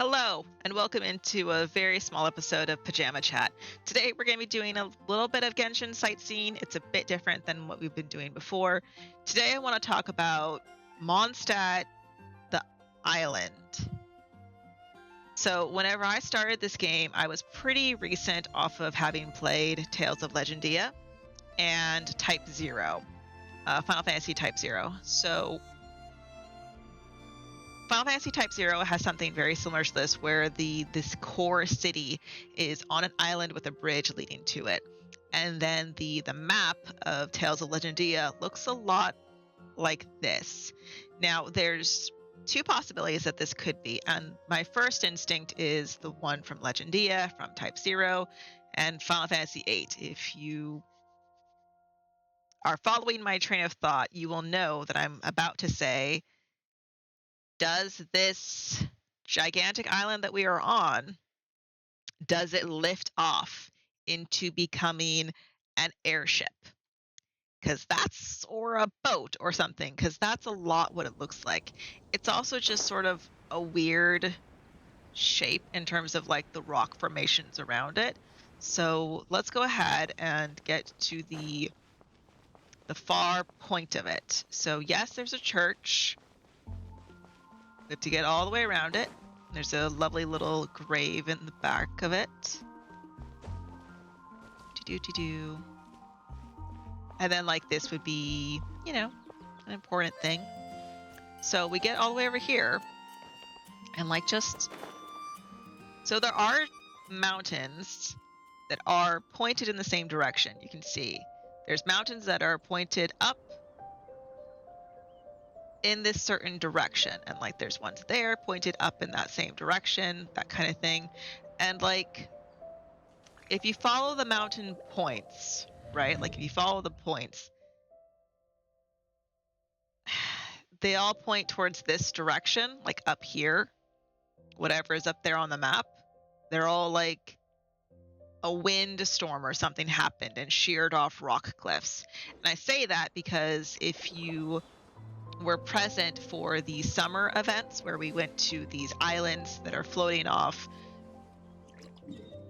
Hello, and welcome into a very small episode of Pajama Chat. Today, we're going to be doing a little bit of Genshin Sightseeing. It's a bit different than what we've been doing before. Today, I want to talk about Mondstat, the island. So, whenever I started this game, I was pretty recent off of having played Tales of Legendia and Type 0, Final Fantasy Type 0. So, Final Fantasy Type 0 has something very similar to this, where this core city is on an island with a bridge leading to it. And then the map of Tales of Legendia looks a lot like this. Now, there's two possibilities that this could be, and my first instinct is the one from Legendia, from Type 0, and Final Fantasy VIII. If you are following my train of thought, you will know that I'm about to say, does this gigantic island that we are on, does it lift off into becoming an airship? Or a boat or something, because that's a lot what it looks like. It's also just sort of a weird shape in terms of like the rock formations around it. So let's go ahead and get to the far point of it. So yes, there's a church. We have to get all the way around it. There's a lovely little grave in the back of it. And then like this would be, an important thing. So we get all the way over here and so there are mountains that are pointed in the same direction. You can see there's mountains that are pointed up in this certain direction, and like there's ones there pointed up in that same direction, that kind of thing. And like if you follow the mountain points, right, like if you follow the points, they all point towards this direction, like up here, whatever is up there on the map. They're all like a wind storm or something happened and sheared off rock cliffs. And I say that because if you were present for the summer events where we went to these islands that are floating off.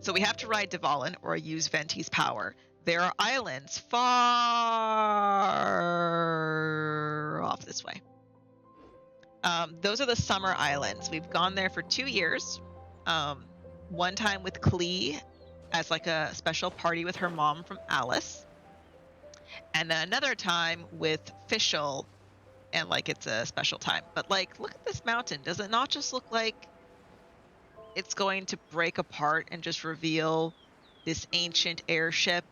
So we have to ride Dvalin or use Venti's power. There are islands far off this way. Those are the summer islands. We've gone there for 2 years. One time with Klee as like a special party with her mom from Alice. And another time with Fischl, and like it's a special time. But like, look at this mountain. Does it not just look like it's going to break apart and just reveal this ancient airship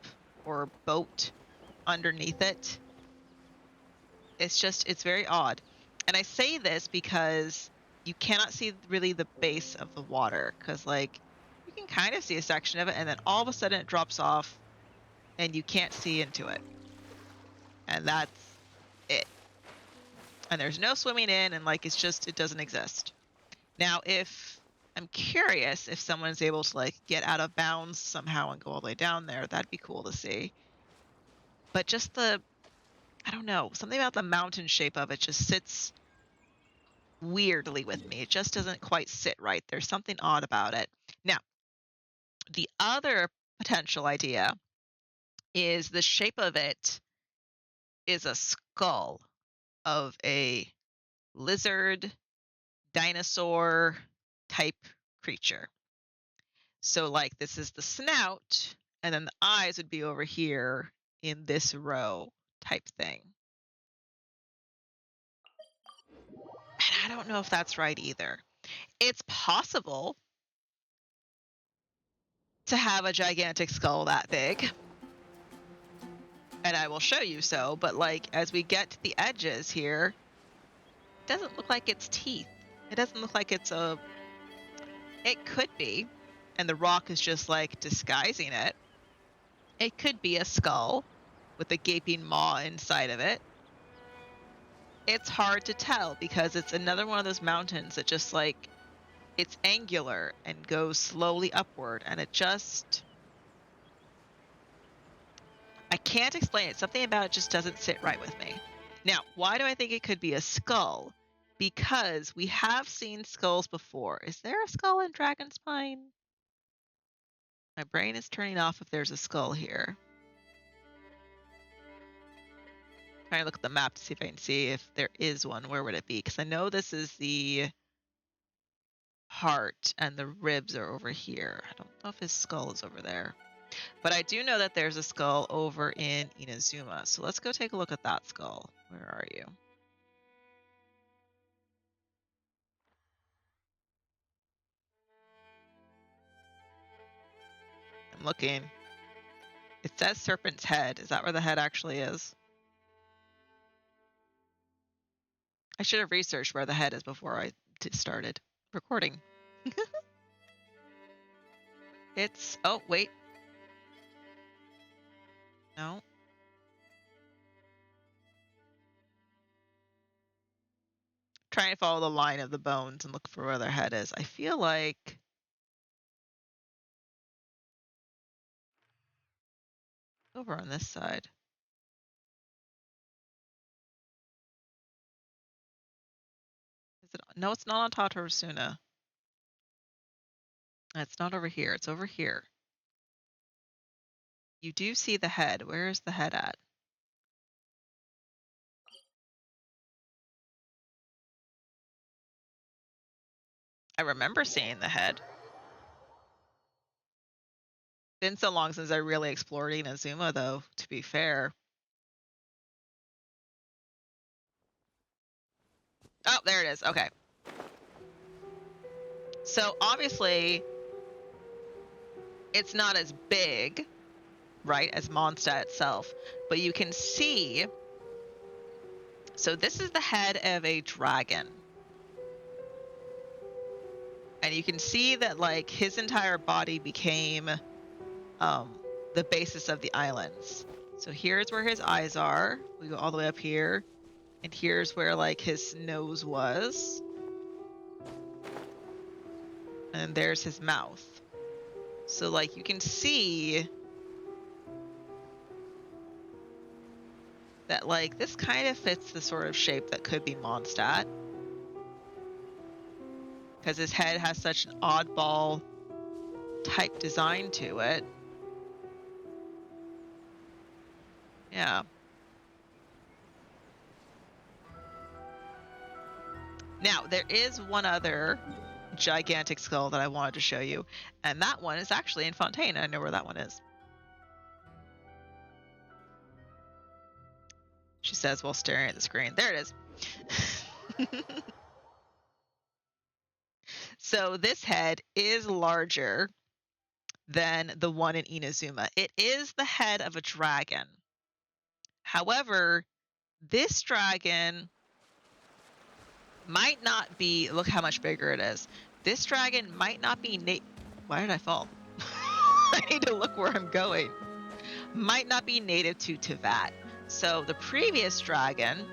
or boat underneath it? It's very odd. And I say this because you cannot see really the base of the water, because like you can kind of see a section of it and then all of a sudden it drops off and you can't see into it. And that's it. And there's no swimming in, and like it doesn't exist. Now, if I'm curious if someone's able to like get out of bounds somehow and go all the way down there, that'd be cool to see. But just I don't know, something about the mountain shape of it just sits weirdly with me. It just doesn't quite sit right. There's something odd about it. Now, the other potential idea is the shape of it is a skull of a lizard, dinosaur type creature. So like this is the snout, and then the eyes would be over here in this row type thing. And I don't know if that's right either. It's possible to have a gigantic skull that big, and I will show you so, but like as we get to the edges here, it doesn't look like it's teeth. It doesn't look like it could be, and the rock is just like disguising it. It could be a skull with a gaping maw inside of it. It's hard to tell because it's another one of those mountains that just like, it's angular and goes slowly upward, and I can't explain it. Something about it just doesn't sit right with me. Now, why do I think it could be a skull? because we have seen skulls before. Is there a skull in Dragon Spine? My brain is turning off if there's a skull here. Trying to look at the map to see if I can see if there is one. Where would it be? Because I know this is the heart and the ribs are over here. I don't know if his skull is over there. But I do know that there's a skull over in Inazuma. So let's go take a look at that skull. Where are you? I'm looking. It says Serpent's Head. Is that where the head actually is? I should have researched where the head is before I started recording. It's... Oh, wait. No. Trying to follow the line of the bones and look for where their head is. I feel like... over on this side. Is it? No, it's not on Tatarasuna. It's not over here. It's over here. You do see the head. Where is the head at? I remember seeing the head. Been so long since I really explored Inazuma, though, to be fair. Oh, there it is. Okay. So obviously, it's not as big, right, as Mondstat itself, but you can see. So this is the head of a dragon. And you can see that, like, his entire body became the basis of the islands. So here's where his eyes are. We go all the way up here. And here's where, like, his nose was. And there's his mouth. So, like, you can see that, like, this kind of fits the sort of shape that could be Mondstat. Because his head has such an oddball type design to it. Yeah. Now, there is one other gigantic skull that I wanted to show you, and that one is actually in Fontaine. I know where that one is. She says while staring at the screen. There it is. So this head is larger than the one in Inazuma. It is the head of a dragon. However, this dragon might not be... Look how much bigger it is. This dragon might not be... Why did I fall? I need to look where I'm going. Might not be native to Teyvat. So the previous dragon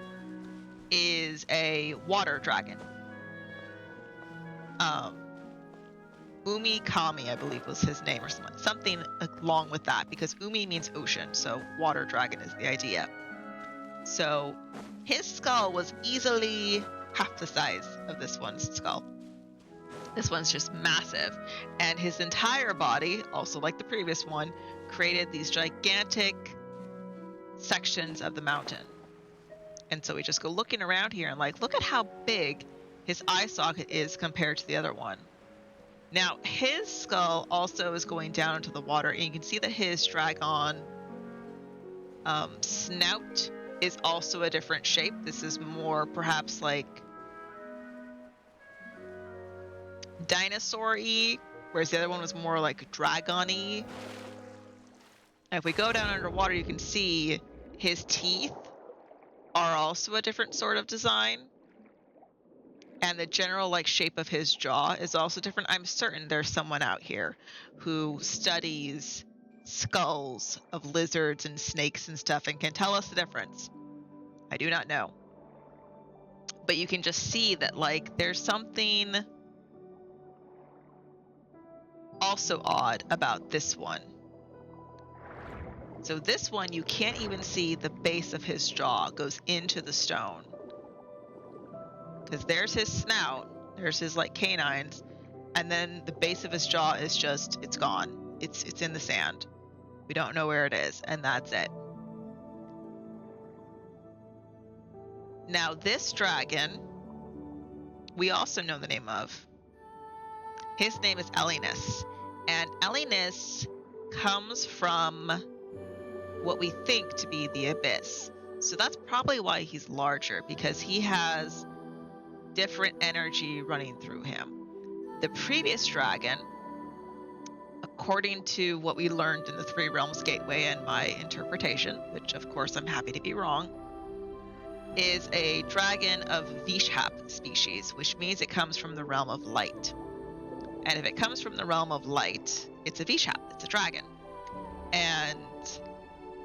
is a water dragon. Umi Kami, I believe, was his name, or something along with that, because Umi means ocean, so water dragon is the idea. So his skull was easily half the size of this one's skull. This one's just massive. And his entire body, also like the previous one, created these gigantic sections of the mountain. And so we just go looking around here and, like, look at how big his eye socket is compared to the other one. Now, his skull also is going down into the water, and you can see that his dragon snout is also a different shape. This is more perhaps like dinosaur-y, whereas the other one was more like dragon-y. And if we go down underwater, you can see his teeth are also a different sort of design. And the general, like, shape of his jaw is also different. I'm certain there's someone out here who studies skulls of lizards and snakes and stuff and can tell us the difference. I do not know. But you can just see that, like, there's something also odd about this one. So this one, you can't even see the base of his jaw goes into the stone. because there's his snout, there's his like canines, and then the base of his jaw is just, it's gone. It's in the sand. We don't know where it is, and that's it. Now this dragon, we also know the name of. His name is Elinus, and Elinus comes from what we think to be the abyss. So that's probably why he's larger, because he has different energy running through him. The previous dragon, according to what we learned in the Three Realms Gateway and my interpretation, which of course I'm happy to be wrong, is a dragon of Vishap species, which means it comes from the realm of light. And if it comes from the realm of light, it's a Vishap, it's a dragon. And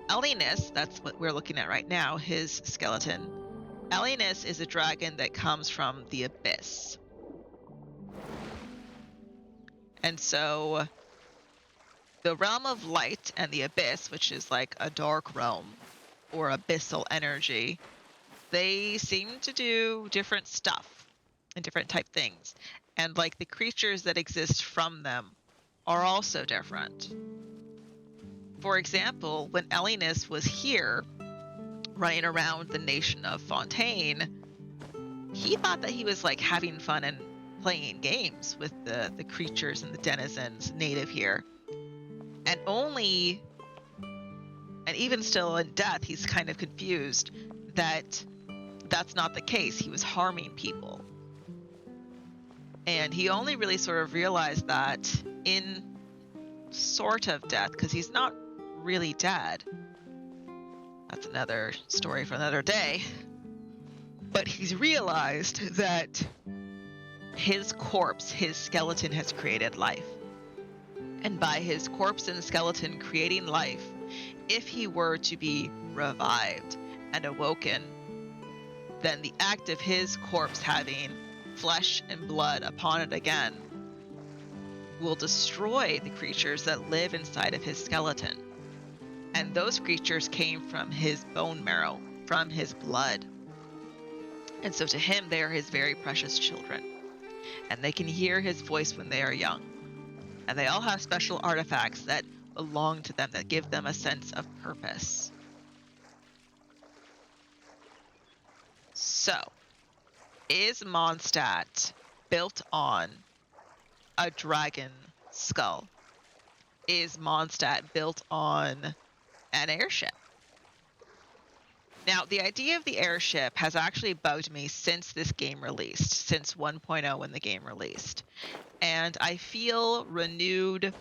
Elinus, that's what we're looking at right now, his skeleton. Elinus is a dragon that comes from the abyss. And so the realm of light and the abyss, which is like a dark realm or abyssal energy, they seem to do different stuff and different type things. And like the creatures that exist from them are also different. For example, when Elinus was here, running around the nation of Fontaine, he thought that he was like having fun and playing games with the creatures and the denizens native here. And even still in death, he's kind of confused that that's not the case. He was harming people. And he only really sort of realized that in sort of death, because he's not really dead. That's another story for another day. But he's realized that his corpse, his skeleton, has created life. And by his corpse and skeleton creating life, if he were to be revived and awoken, then the act of his corpse having flesh and blood upon it again will destroy the creatures that live inside of his skeleton. And those creatures came from his bone marrow, from his blood. And so to him, they are his very precious children. And they can hear his voice when they are young. And they all have special artifacts that belong to them, that give them a sense of purpose. So, is Mondstat built on a dragon skull? Is Mondstat built on an airship? Now, the idea of the airship has actually bugged me since this game released, since 1.0 when the game released. And I feel renewed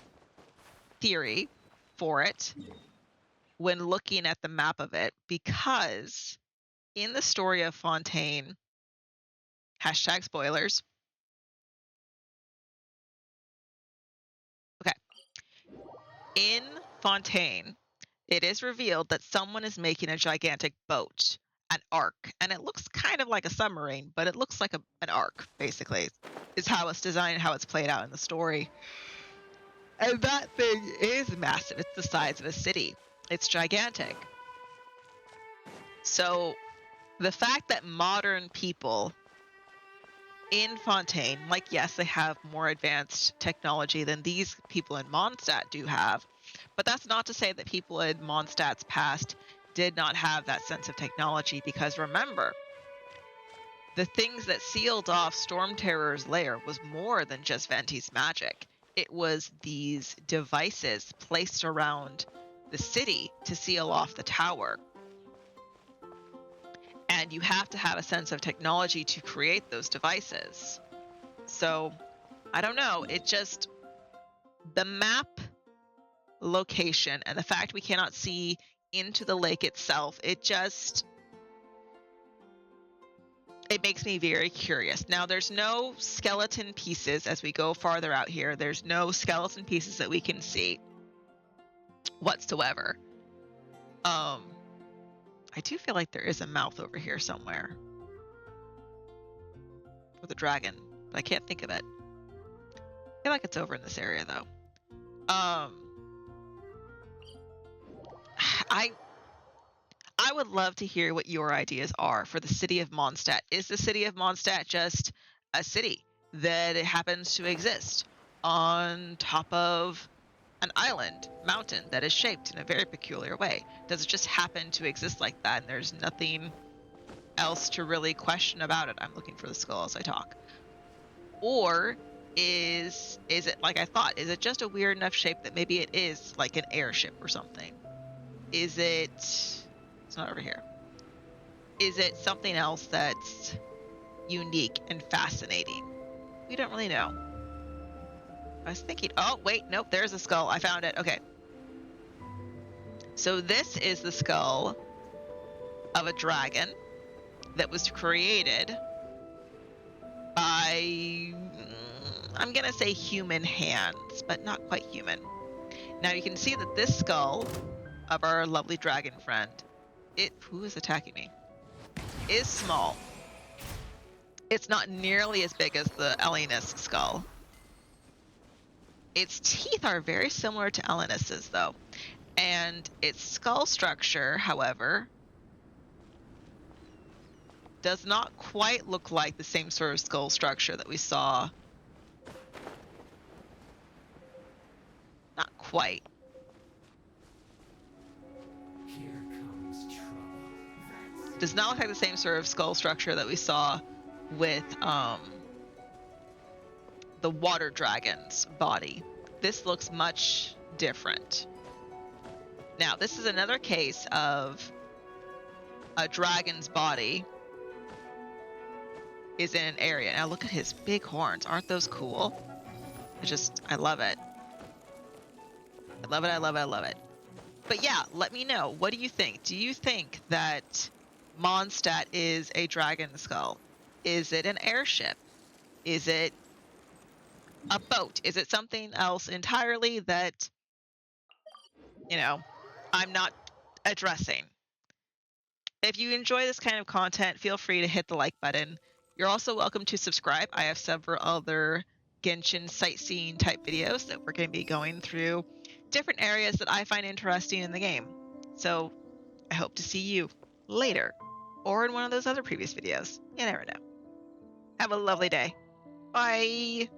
theory for it when looking at the map of it, because in the story of Fontaine, hashtag spoilers. Okay. In Fontaine, it is revealed that someone is making a gigantic boat, an ark, and it looks kind of like a submarine, but it looks like an ark, basically, is how it's designed and how it's played out in the story. And that thing is massive. It's the size of a city. It's gigantic. So the fact that modern people in Fontaine, like, yes, they have more advanced technology than these people in Mondstat do have, but that's not to say that people in Mondstat's past did not have that sense of technology, because remember, the things that sealed off Storm Terror's lair was more than just Venti's magic. It was these devices placed around the city to seal off the tower. And you have to have a sense of technology to create those devices. So, I don't know, the map location and the fact we cannot see into the lake itself, it makes me very curious. Now, there's no skeleton pieces as we go farther out here. There's no skeleton pieces that we can see whatsoever. I do feel like there is a mouth over here somewhere with a dragon, but I can't think of it. I feel like it's over in this area, though. I I would love to hear what your ideas are for the city of Mondstat. Is the city of Mondstat just a city that it happens to exist on top of an island, mountain that is shaped in a very peculiar way? Does it just happen to exist like that and there's nothing else to really question about it? I'm looking for the skull as I talk. Or is it like I thought? Is it just a weird enough shape that maybe it is like an airship or something? Is it... It's not over here. Is it something else that's unique and fascinating? We don't really know. I was thinking, oh, wait, nope, there's a skull. I found it. Okay. So this is the skull of a dragon that was created by, I'm going to say human hands, but not quite human. Now you can see that this skull of our lovely dragon friend, who is attacking me, is small. It's not nearly as big as the Elenus skull. Its teeth are very similar to Elenus's, though. And its skull structure, however, does not quite look like the same sort of skull structure that we saw. Not quite. Here comes trouble. Does not look like the same sort of skull structure that we saw with the water dragon's body. This looks much different. Now, this is another case of a dragon's body is in an area. Now look at his big horns. Aren't those cool? I love it. I love it, I love it, I love it. But yeah, let me know. What do you think? Do you think that Mondstat is a dragon skull? Is it an airship? Is it a boat? Is it something else entirely that, I'm not addressing? If you enjoy this kind of content, feel free to hit the like button. You're also welcome to subscribe. I have several other Genshin sightseeing type videos that we're going to be going through different areas that I find interesting in the game. So I hope to see you later or in one of those other previous videos. You never know. Have a lovely day. Bye.